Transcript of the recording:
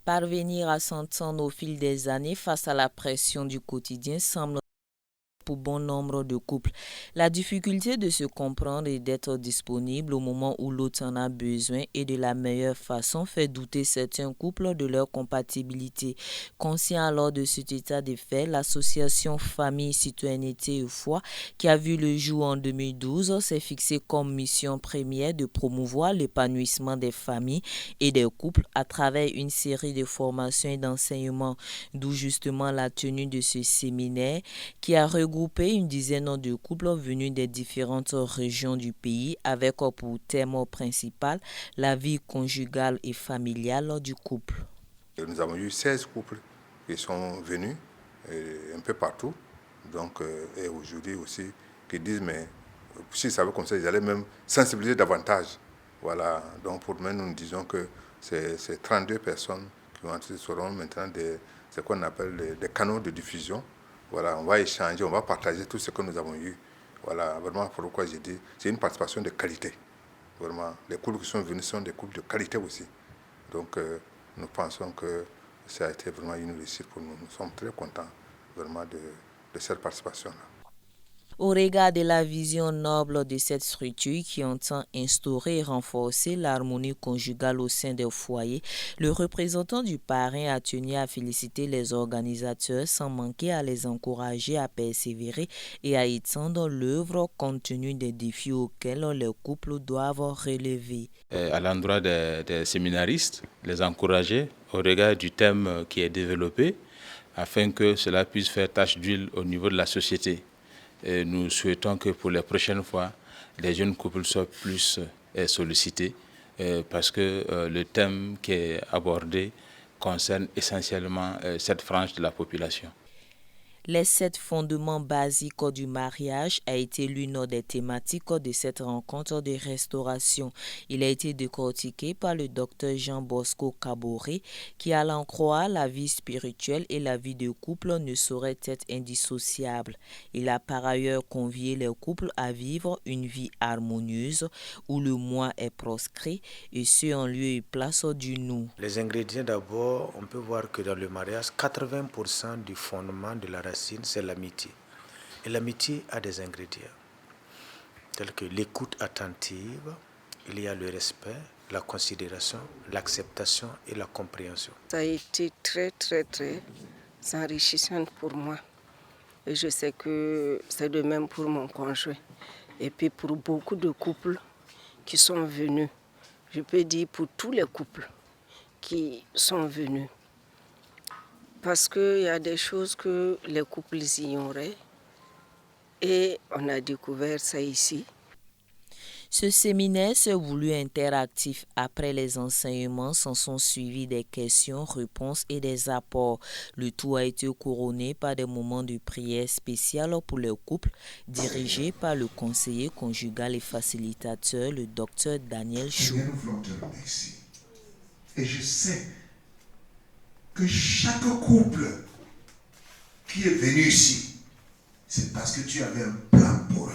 Parvenir à s'entendre au fil des années face à la pression du quotidien semble pour bon nombre de couples. La difficulté de se comprendre et d'être disponible au moment où l'autre en a besoin et de la meilleure façon fait douter certains couples de leur compatibilité. Conscient alors de cet état de fait, l'association Famille, Citoyenneté et Foi, qui a vu le jour en 2012, s'est fixée comme mission première de promouvoir l'épanouissement des familles et des couples à travers une série de formations et d'enseignements, d'où justement la tenue de ce séminaire qui a regroupé une dizaine de couples venus des différentes régions du pays avec pour thème principal la vie conjugale et familiale du couple. Nous avons eu 16 couples qui sont venus un peu partout, donc, et aujourd'hui aussi, qui disent, mais s'ils savaient comme ça, ils allaient même sensibiliser davantage. Voilà, donc pour nous, nous disons que ces 32 personnes qui seront maintenant ce qu'on appelle des canaux de diffusion. Voilà, on va échanger, on va partager tout ce que nous avons eu. Voilà, vraiment, pourquoi j'ai dit, c'est une participation de qualité. Vraiment, les couples qui sont venus sont des couples de qualité aussi. Donc, nous pensons que ça a été vraiment une réussite pour nous. Nous sommes très contents vraiment de cette participation-là. Au regard de la vision noble de cette structure qui entend instaurer et renforcer l'harmonie conjugale au sein des foyers, le représentant du parrain a tenu à féliciter les organisateurs sans manquer à les encourager à persévérer et à étendre l'œuvre compte tenu des défis auxquels les couples doivent relever. À l'endroit des séminaristes, les encourager au regard du thème qui est développé afin que cela puisse faire tache d'huile au niveau de la société. Et nous souhaitons que pour les prochaines fois, les jeunes couples soient plus sollicités parce que le thème qui est abordé concerne essentiellement cette frange de la population. Les 7 fondements basiques du mariage a été l'une des thématiques de cette rencontre de restauration. Il a été décortiqué par le docteur Jean Bosco Caboret qui, à l'en croire, la vie spirituelle et la vie de couple ne sauraient être indissociables. Il a par ailleurs convié les couples à vivre une vie harmonieuse où le moi est proscrit et ce en lieu et place du nous. Les ingrédients d'abord, on peut voir que dans le mariage, 80% du fondement de la racine, c'est l'amitié. Et l'amitié a des ingrédients, tels que l'écoute attentive, il y a le respect, la considération, l'acceptation et la compréhension. Ça a été très enrichissant pour moi. Et je sais que c'est de même pour mon conjoint. Et puis pour beaucoup de couples qui sont venus. Je peux dire pour tous les couples qui sont venus. Parce qu'il y a des choses que les couples ignoraient et on a découvert ça ici. Ce séminaire s'est voulu interactif. Après les enseignements, s'en sont suivis des questions, réponses et des apports. Le tout a été couronné par des moments de prière spéciale pour les couples, dirigés par le conseiller conjugal et facilitateur, le docteur Daniel Chou. Seigneur, nous voulons te remercier. Et je sais que chaque couple qui est venu ici, c'est parce que tu avais un plan pour eux.